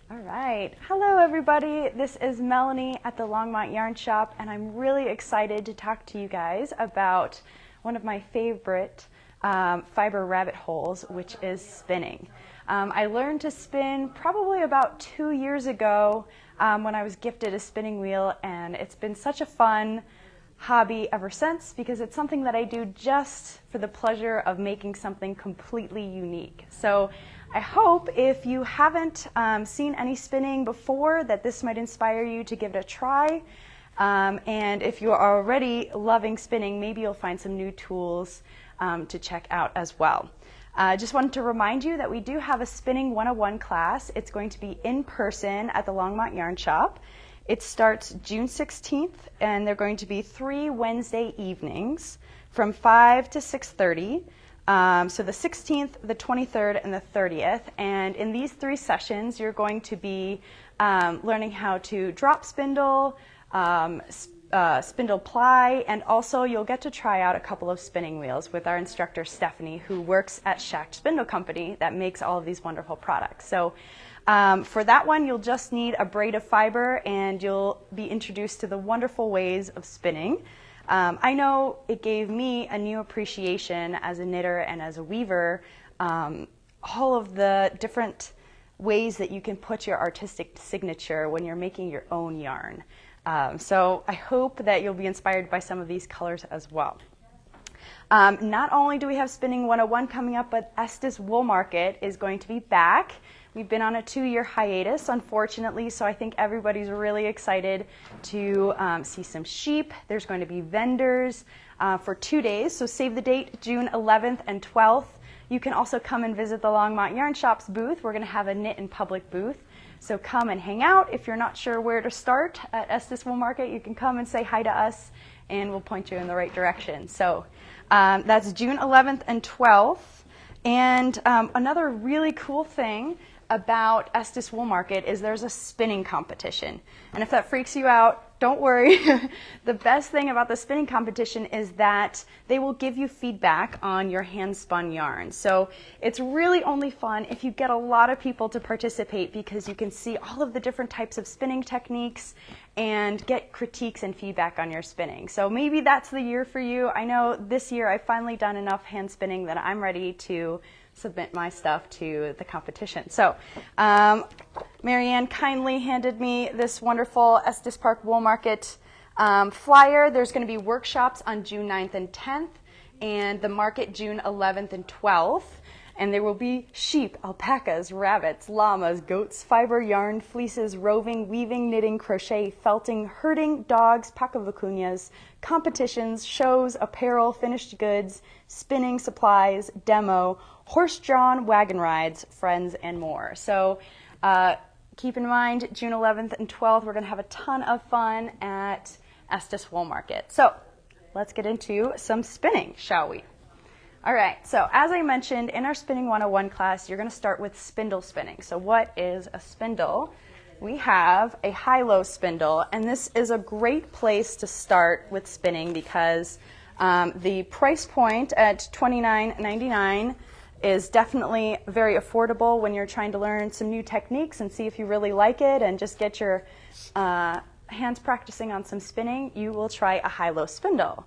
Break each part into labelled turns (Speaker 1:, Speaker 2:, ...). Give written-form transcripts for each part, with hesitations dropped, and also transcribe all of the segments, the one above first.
Speaker 1: All right. Hello, everybody. This is Melanie at the Longmont Yarn Shop, and I'm really excited to talk to you guys about one of my favorite fiber rabbit holes, which is spinning. I learned to spin probably about 2 years ago when I was gifted a spinning wheel, and it's been such a fun hobby ever since because it's something that I do just for the pleasure of making something completely unique. So I hope if you haven't seen any spinning before that this might inspire you to give it a try. And if you are already loving spinning, maybe you'll find some new tools to check out as well. Just wanted to remind you that we do have a Spinning 101 class. It's going to be in person at the Longmont Yarn Shop. It starts June 16th, and they're going to be 3 Wednesday evenings from 5 to 6:30. So the 16th, the 23rd, and the 30th. And in these 3 sessions, you're going to be learning how to drop spindle, spindle ply, and also you'll get to try out a couple of spinning wheels with our instructor Stephanie, who works at Shack Spindle Company that makes all of these wonderful products. So for that one, you'll just need a braid of fiber and you'll be introduced to the wonderful ways of spinning. I know it gave me a new appreciation as a knitter and as a weaver, all of the different ways that you can put your artistic signature when you're making your own yarn. So I hope that you'll be inspired by some of these colors as well. Not only do we have Spinning 101 coming up, but Estes Wool Market is going to be back. We've been on a 2-year hiatus, unfortunately, so I think everybody's really excited to see some sheep. There's going to be vendors for 2 days, so save the date, June 11th and 12th. You can also come and visit the Longmont Yarn Shop's booth. We're going to have a knit in public booth, so come and hang out. If you're not sure where to start at Estes Wool Market, you can come and say hi to us, and we'll point you in the right direction. So that's June 11th and 12th. And another really cool thing about Estes Wool Market is there's a spinning competition. And if that freaks you out, don't worry. The best thing about the spinning competition is that they will give you feedback on your hand-spun yarn. So it's really only fun if you get a lot of people to participate because you can see all of the different types of spinning techniques and get critiques and feedback on your spinning. So maybe that's the year for you. I know this year I've finally done enough hand spinning that I'm ready to submit my stuff to the competition. So Marianne kindly handed me this wonderful Estes Park Wool Market flyer. There's going to be workshops on June 9th and 10th, and the market June 11th and 12th. And there will be sheep, alpacas, rabbits, llamas, goats, fiber, yarn, fleeces, roving, weaving, knitting, crochet, felting, herding, dogs, paca-vicuñas, competitions, shows, apparel, finished goods, spinning supplies, demo, horse-drawn wagon rides, friends, and more. So keep in mind, June 11th and 12th, we're going to have a ton of fun at Estes Wool Market. So let's get into some spinning, shall we? All right, so as I mentioned, in our Spinning 101 class, you're going to start with spindle spinning. So what is a spindle? We have a Hilo Spindle, and this is a great place to start with spinning because the price point at $29.99 is definitely very affordable when you're trying to learn some new techniques and see if you really like it and just get your hands practicing on some spinning. You will try a Hilo Spindle,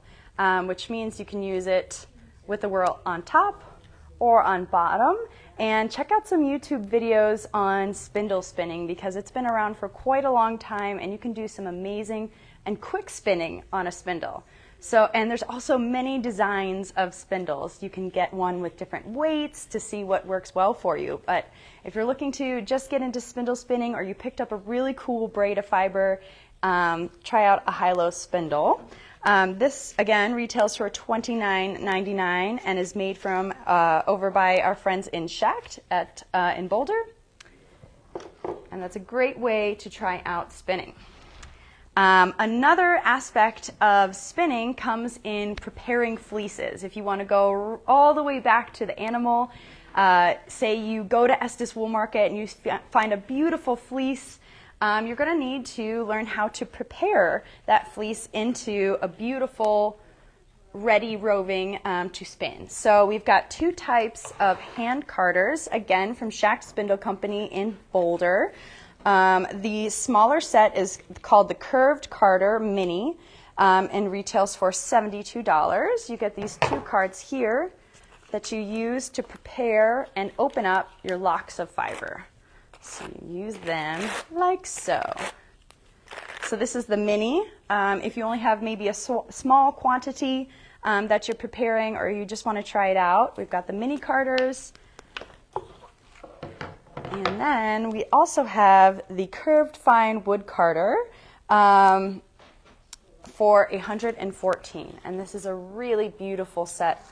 Speaker 1: which means you can use it with the whirl on top or on bottom. And check out some YouTube videos on spindle spinning because it's been around for quite a long time and you can do some amazing and quick spinning on a spindle. So, and there's also many designs of spindles. You can get one with different weights to see what works well for you. But if you're looking to just get into spindle spinning or you picked up a really cool braid of fiber, try out a Hilo Spindle. This, again, retails for $29.99 and is made from over by our friends in Shack in Boulder. And that's a great way to try out spinning. Another aspect of spinning comes in preparing fleeces. If you want to go all the way back to the animal, say you go to Estes Wool Market and you find a beautiful fleece, you're going to need to learn how to prepare that fleece into a beautiful, ready roving to spin. So we've got 2 types of hand carders, again from Shack Spindle Company in Boulder. The smaller set is called the Curved Carder Mini and retails for $72. You get these 2 cards here that you use to prepare and open up your locks of fiber. So you use them like so. So this is the mini. If you only have maybe a small quantity that you're preparing or you just want to try it out, we've got the mini carders. And then we also have the curved fine wood carder for $114. And this is a really beautiful set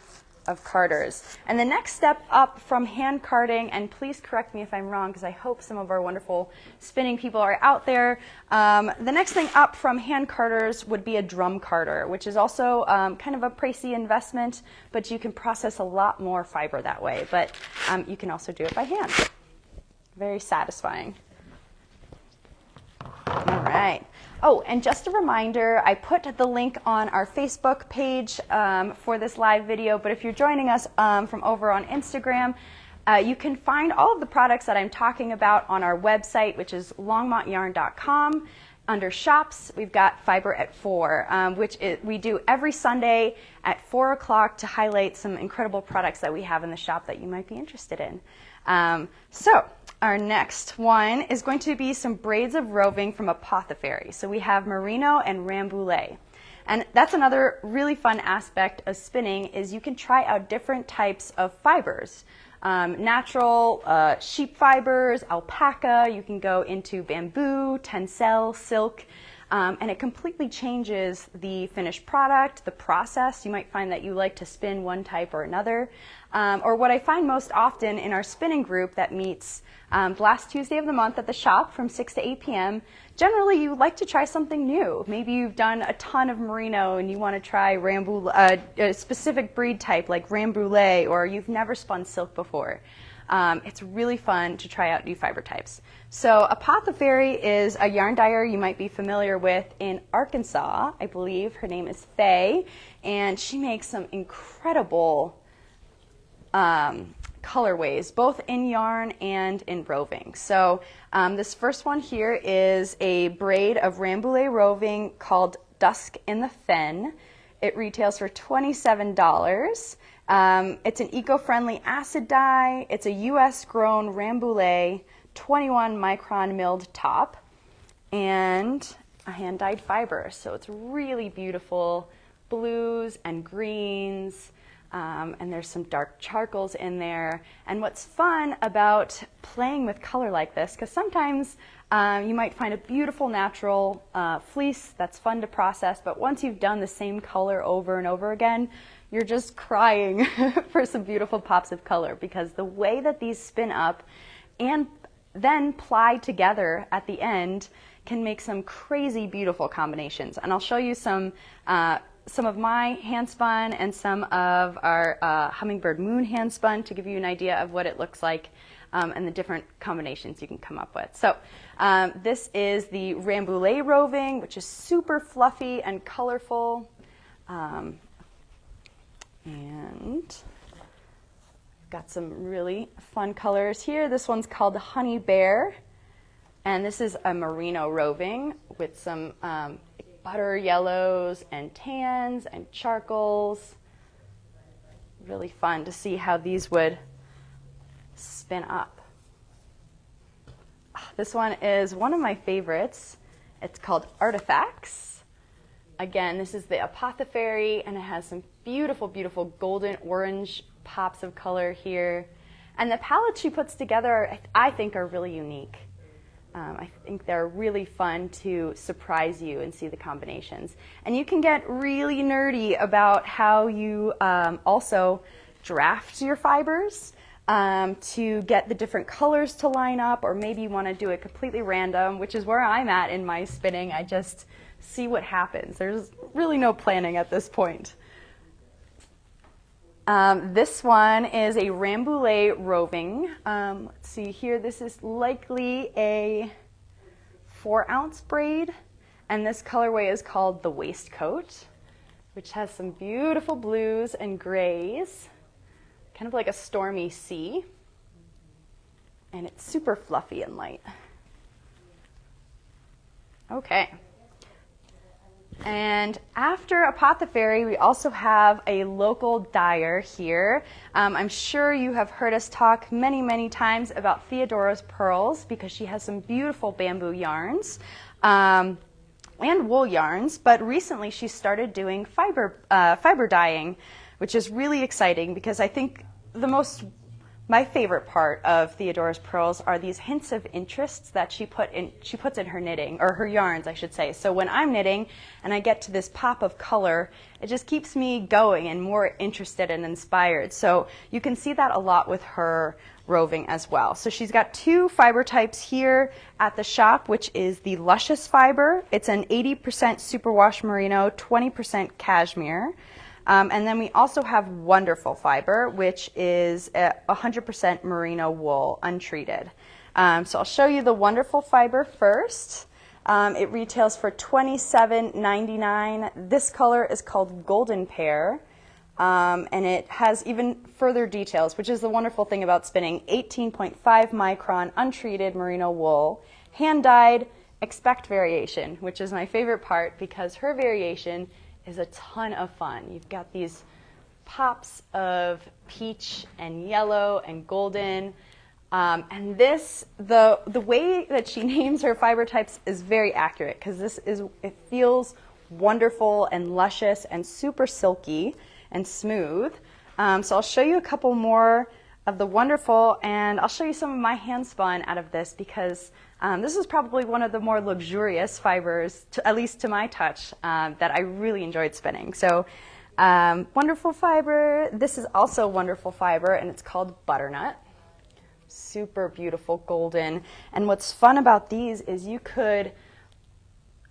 Speaker 1: of carders. And the next step up from hand carding, and please correct me if I'm wrong because I hope some of our wonderful spinning people are out there. The next thing up from hand carders would be a drum carder, which is also kind of a pricey investment, but you can process a lot more fiber that way. But you can also do it by hand. Very satisfying. All right. Oh, and just a reminder, I put the link on our Facebook page for this live video, but if you're joining us from over on Instagram, you can find all of the products that I'm talking about on our website, which is longmontyarn.com. Under shops, we've got Fiber at 4, we do every Sunday at 4 o'clock to highlight some incredible products that we have in the shop that you might be interested in. So our next one is going to be some braids of roving from Apothecary. So we have Merino and Ramboulay. And that's another really fun aspect of spinning is you can try out different types of fibers. Natural sheep fibers, alpaca, you can go into bamboo, tencel, silk, and it completely changes the finished product, the process. You might find that you like to spin one type or another. Or what I find most often in our spinning group that meets the last Tuesday of the month at the shop from 6 to 8 p.m., generally you like to try something new. Maybe you've done a ton of merino and you want to try a specific breed type like Ramboulay, or you've never spun silk before. It's really fun to try out new fiber types. So Apothecary is a yarn dyer you might be familiar with in Arkansas. I believe her name is Faye, and she makes some incredible colorways, both in yarn and in roving. So this first one here is a braid of Ramboulay Roving called Dusk in the Fen. It retails for $27. It's an eco-friendly acid dye. It's a U.S. grown Ramboulay 21 micron milled top and a hand dyed fiber. So it's really beautiful blues and greens. And there's some dark charcoals in there. And what's fun about playing with color like this, because sometimes you might find a beautiful natural fleece that's fun to process, but once you've done the same color over and over again, you're just crying for some beautiful pops of color, because the way that these spin up and then ply together at the end can make some crazy beautiful combinations. And I'll show you some of my hand spun and some of our Hummingbird Moon hand spun to give you an idea of what it looks like and the different combinations you can come up with. So this is the Ramboulay Roving, which is super fluffy and colorful. And got some really fun colors here. This one's called Honey Bear, and this is a Merino Roving with some butter yellows and tans and charcoals. Really fun to see how these would spin up. This one is one of my favorites. It's called Artifacts. Again, this is the Apothecary, and it has some beautiful, beautiful golden orange pops of color here. And the palettes she puts together, I think, are really unique. I think they're really fun to surprise you and see the combinations. And you can get really nerdy about how you also draft your fibers to get the different colors to line up, or maybe you want to do it completely random, which is where I'm at in my spinning. I just see what happens. There's really no planning at this point. This one is a Ramboulay Roving. Let's see here. This is likely a 4-ounce braid, and this colorway is called the Waistcoat, which has some beautiful blues and grays, kind of like a stormy sea, and it's super fluffy and light. Okay. And after Apothecary, we also have a local dyer here. I'm sure you have heard us talk many, many times about Theodora's Pearls because she has some beautiful bamboo yarns and wool yarns, but recently she started doing fiber dyeing, which is really exciting because I think my favorite part of Theodora's Pearls are these hints of interests that she puts in her knitting, or her yarns, I should say. So when I'm knitting and I get to this pop of color, it just keeps me going and more interested and inspired. So you can see that a lot with her roving as well. So she's got two fiber types here at the shop, which is the Luscious fiber. It's an 80% superwash merino, 20% cashmere. And then we also have Wonderful fiber, which is 100% merino wool, untreated. So I'll show you the Wonderful fiber first. It retails for $27.99. This color is called Golden Pear, and it has even further details, which is the wonderful thing about spinning. 18.5 micron untreated merino wool, hand-dyed, expect variation, which is my favorite part because her variation is a ton of fun. You've got these pops of peach and yellow and golden. And the way that she names her fiber types is very accurate because it feels wonderful and luscious and super silky and smooth. So I'll show you a couple more of the Wonderful, and I'll show you some of my hand spun out of this because this is probably one of the more luxurious fibers, at least to my touch, that I really enjoyed spinning. So Wonderful fiber, this is also Wonderful fiber, and it's called Butternut. Super beautiful golden. And what's fun about these is you could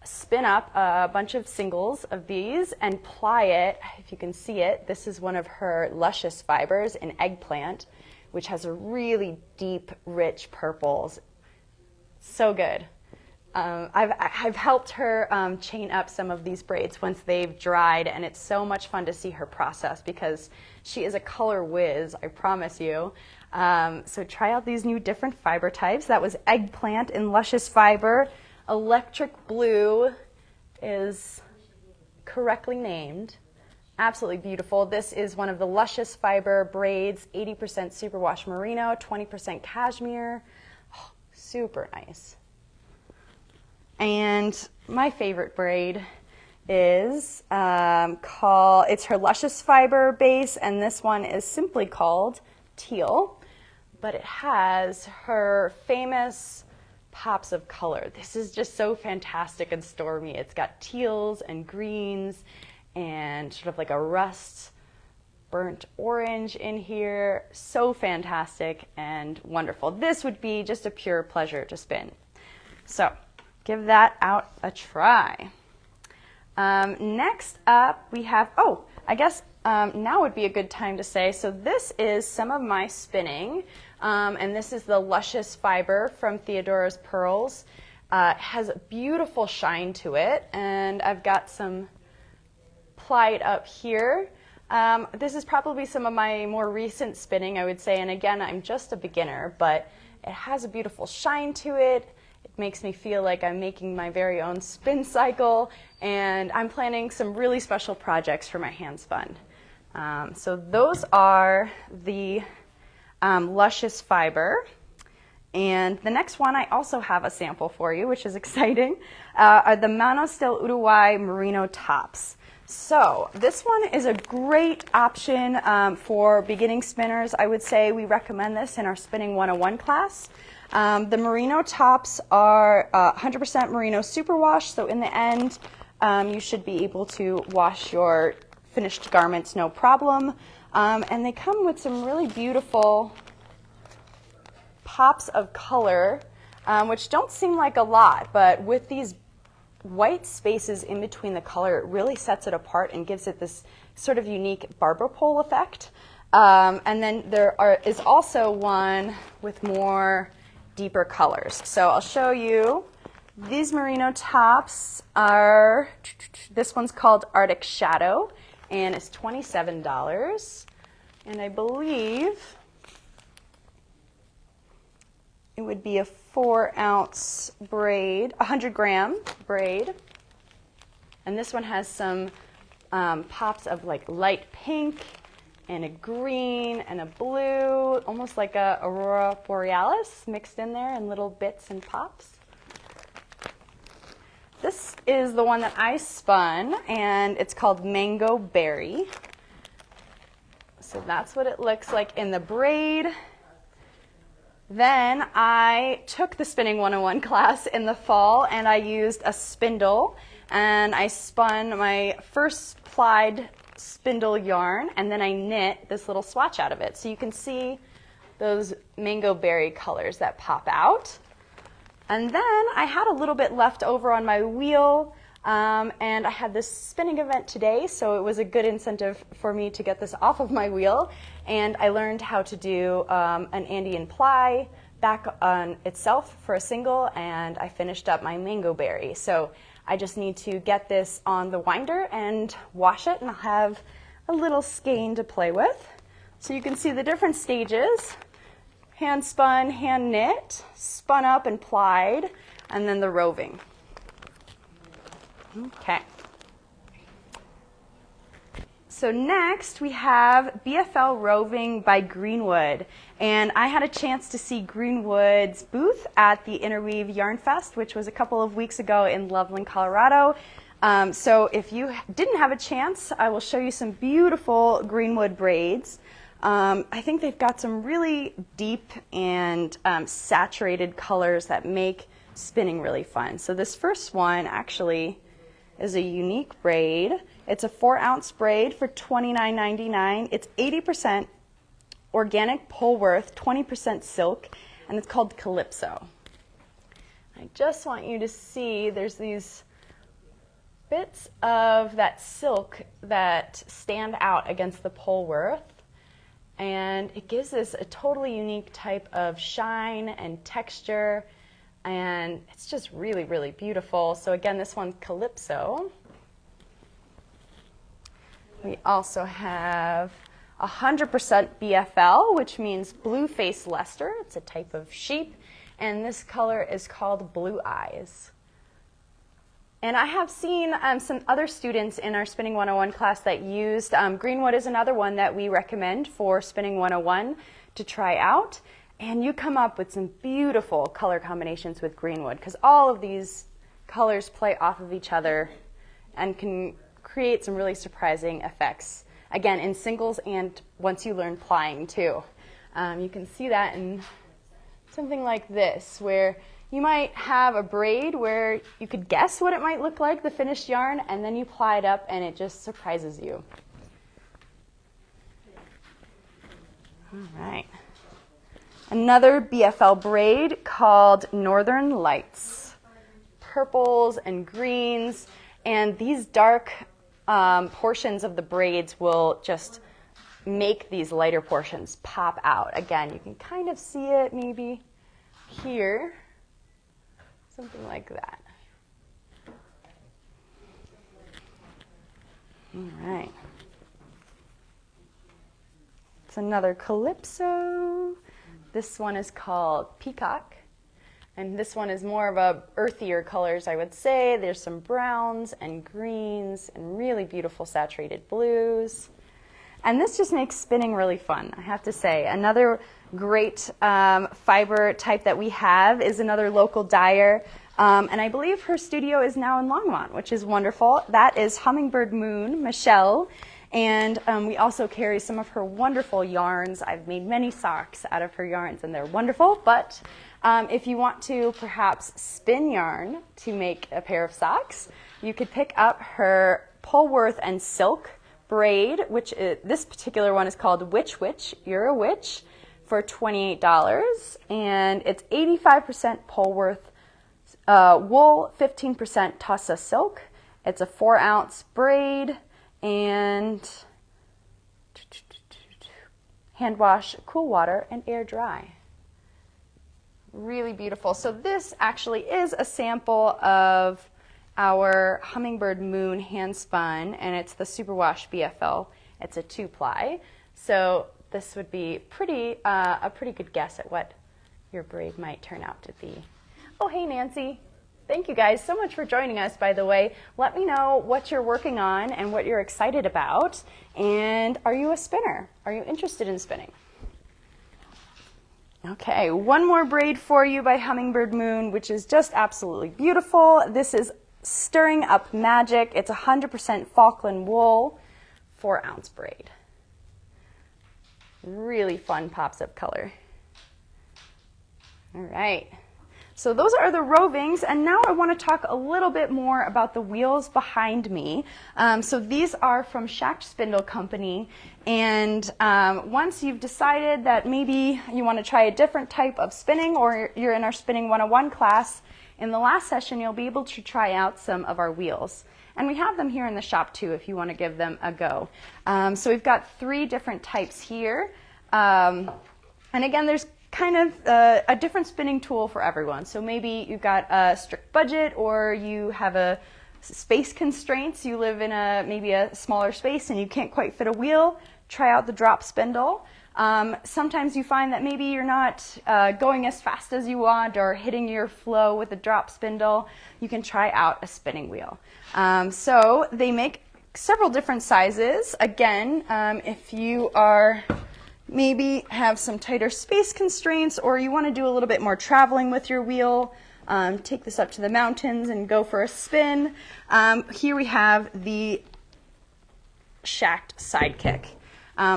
Speaker 1: spin up a bunch of singles of these and ply it, if you can see it. This is one of her Luscious fibers, an eggplant, which has a really deep, rich purples. So good. I've helped her chain up some of these braids once they've dried, and it's so much fun to see her process because she is a color whiz, I promise you. So try out these new different fiber types. That was Eggplant in Luscious fiber. Electric Blue is correctly named. Absolutely beautiful. This is one of the Luscious fiber braids, 80% superwash merino, 20% cashmere. Oh, super nice. And my favorite braid is it's her Luscious fiber base, and this one is simply called Teal, but it has her famous pops of color. This is just so fantastic and stormy. It's got teals and greens and sort of like a rust burnt orange in here. So fantastic and wonderful. This would be just a pure pleasure to spin. So give that out a try. Next up we have, I guess now would be a good time to say, so this is some of my spinning, and this is the Luscious fiber from Theodora's Pearls. It has a beautiful shine to it, and I've got some plied up here. This is probably some of my more recent spinning, I would say, and again, I'm just a beginner, but it has a beautiful shine to it. It makes me feel like I'm making my very own spin cycle, and I'm planning some really special projects for my hand spun. So those are the Luscious fiber. And the next one, I also have a sample for you, which is exciting, are the Manos del Uruwai Merino Tops. So this one is a great option for beginning spinners. I would say we recommend this in our Spinning 101 class. The Merino Tops are 100% merino superwash, so in the end, you should be able to wash your finished garments no problem. And they come with some really beautiful pops of color, which don't seem like a lot, but with these white spaces in between the color, it really sets it apart and gives it this sort of unique barber pole effect. And then there is also one with more deeper colors. So I'll show you. These Merino Tops are, this one's called Arctic Shadow, and it's $27. And I believe it would be a 4-ounce braid, 100-gram braid. And this one has some pops of like light pink and a green and a blue, almost like a Aurora Borealis mixed in there in little bits and pops. This is the one that I spun, and it's called Mango Berry. So that's what it looks like in the braid. Then I took the Spinning 101 class in the fall, and I used a spindle, and I spun my first plied spindle yarn, and then I knit this little swatch out of it. So you can see those mango berry colors that pop out. And then I had a little bit left over on my wheel, and I had this spinning event today, so it was a good incentive for me to get this off of my wheel. And I learned how to do an Andean ply back on itself for a single, and I finished up my mango berry. So I just need to get this on the winder and wash it, and I'll have a little skein to play with. So you can see the different stages: hand spun, hand knit, spun up and plied, and then the roving. Okay. So next we have Bfl Roving by Greenwood. And I had a chance to see Greenwood's booth at the Interweave Yarn Fest, which was a couple of weeks ago in Loveland, Colorado. So if you didn't have a chance, I will show you some beautiful Greenwood braids. I think they've got some really deep and saturated colors that make spinning really fun. So this first one actually is a unique braid. It's a 4-ounce braid for $29.99. It's 80% organic Polworth, 20% silk, and it's called Calypso. I just want you to see there's these bits of that silk that stand out against the Polworth, and it gives this a totally unique type of shine and texture, and it's just really, really beautiful. So again, this one's Calypso. We also have 100% BFL, which means blue-faced Leicester. It's a type of sheep, and this color is called Blue Eyes. And I have seen some other students in our Spinning 101 class that used Greenwood is another one that we recommend for Spinning 101 to try out. And you come up with some beautiful color combinations with Greenwood, because all of these colors play off of each other and can create some really surprising effects. Again, in singles and once you learn plying too. You can see that in something like this, where you might have a braid where you could guess what it might look like, the finished yarn, and then you ply it up and it just surprises you. All right. Another BFL braid called Northern Lights. Purples and greens, and these dark portions of the braids will just make these lighter portions pop out. Again, you can kind of see it maybe here, something like that. All right. It's another Calypso. This one is called Peacock. And this one is more of a earthier colors, I would say. There's some browns and greens and really beautiful saturated blues. And this just makes spinning really fun, I have to say. Another great fiber type that we have is another local dyer. And I believe her studio is now in Longmont, which is wonderful. That is Hummingbird Moon, Michelle. And we also carry some of her wonderful yarns. I've made many socks out of her yarns, and they're wonderful. But if you want to perhaps spin yarn to make a pair of socks, you could pick up her Polworth and Silk braid, which is, this particular one is called Witch Witch, You're a Witch, for $28. And it's 85% Polworth wool, 15% Tussa silk. It's a 4-ounce braid, and hand wash, cool water, and air dry. Really beautiful. So this actually is a sample of our Hummingbird Moon hand spun, and it's the Superwash BFL. It's a 2-ply. So this would be a pretty good guess at what your braid might turn out to be. Oh, hey, Nancy. Thank you guys so much for joining us, by the way. Let me know what you're working on and what you're excited about. And are you a spinner? Are you interested in spinning? Okay, one more braid for you by Hummingbird Moon, which is just absolutely beautiful. This is Stirring Up Magic. It's 100% Falkland wool, 4-ounce braid. Really fun pops of color. All right. So those are the rovings, and now I want to talk a little bit more about the wheels behind me. So these are from Shacked Spindle Company, and once you've decided that maybe you want to try a different type of spinning, or you're in our Spinning 101 class, in the last session you'll be able to try out some of our wheels. And we have them here in the shop too if you want to give them a go. So we've got 3 different types here. And again, there's kind of a different spinning tool for everyone. So maybe you've got a strict budget, or you have a space constraints. You live in maybe a smaller space and you can't quite fit a wheel. Try out the drop spindle. Sometimes you find that maybe you're not going as fast as you want or hitting your flow with the drop spindle. You can try out a spinning wheel. So they make several different sizes. Again, if you are maybe have some tighter space constraints, or you want to do a little bit more traveling with your wheel, take this up to the mountains and go for a spin. Here we have the Shacked Sidekick.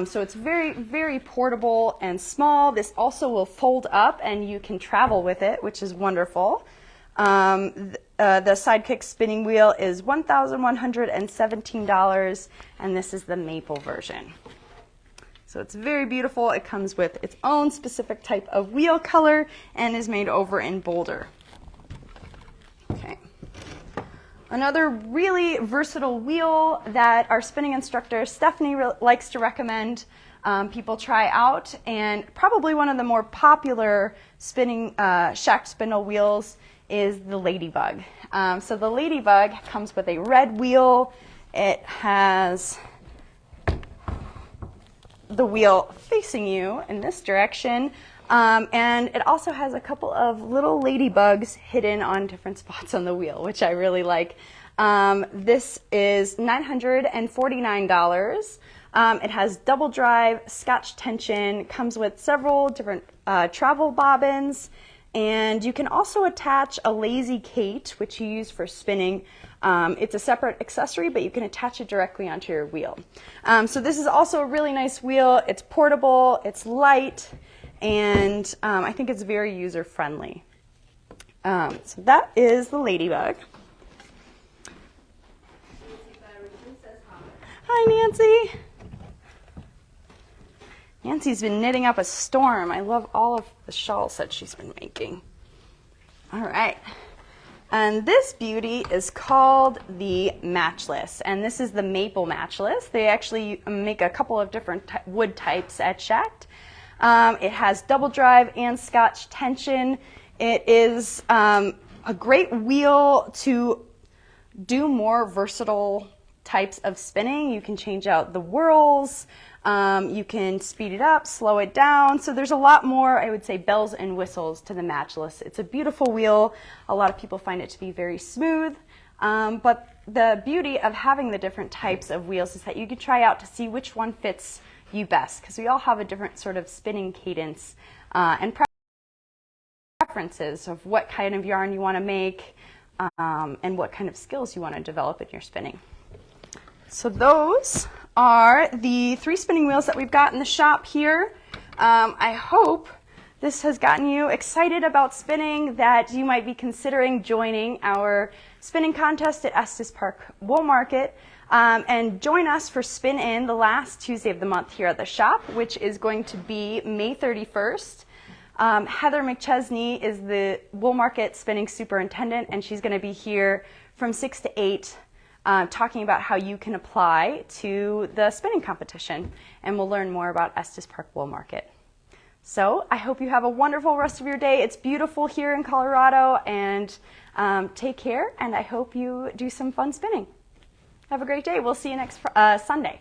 Speaker 1: So it's very, very portable and small. This also will fold up and you can travel with it, which is wonderful. The Sidekick spinning wheel is $1,117, and this is the maple version. So it's very beautiful. It comes with its own specific type of wheel color and is made over in Boulder. Okay. Another really versatile wheel that our spinning instructor Stephanie likes to recommend people try out, and probably one of the more popular spinning Shacked Spindle wheels is the Ladybug. So the Ladybug comes with a red wheel. It has the wheel facing you in this direction, and it also has a couple of little ladybugs hidden on different spots on the wheel, which I really like. This is $949. It has double drive, Scotch tension, comes with several different travel bobbins, and you can also attach a lazy Kate, which you use for spinning. It's a separate accessory, but you can attach it directly onto your wheel. So this is also a really nice wheel. It's portable, it's light, and I think it's very user-friendly. So that is the Ladybug. Hi, Nancy. Nancy's been knitting up a storm. I love all of the shawls that she's been making. All right. And this beauty is called the Matchless, and this is the Maple Matchless. They actually make a couple of different wood types at Shacked. It has double drive and Scotch tension. It is a great wheel to do more versatile types of spinning. You can change out the whirls, you can speed it up, slow it down. So there's a lot more, I would say, bells and whistles to the Matchless. It's a beautiful wheel. A lot of people find it to be very smooth. But the beauty of having the different types of wheels is that you can try out to see which one fits you best, because we all have a different sort of spinning cadence and preferences of what kind of yarn you want to make and what kind of skills you want to develop in your spinning. So those are the 3 spinning wheels that we've got in the shop here. I hope this has gotten you excited about spinning, that you might be considering joining our spinning contest at Estes Park Wool Market. And join us for Spin In the last Tuesday of the month here at the shop, which is going to be May 31st. Heather McChesney is the Wool Market spinning superintendent, and she's going to be here from 6 to 8 talking about how you can apply to the spinning competition, and we'll learn more about Estes Park Wool Market. So I hope you have a wonderful rest of your day. It's beautiful here in Colorado, and take care, and I hope you do some fun spinning. Have a great day. We'll see you next Sunday.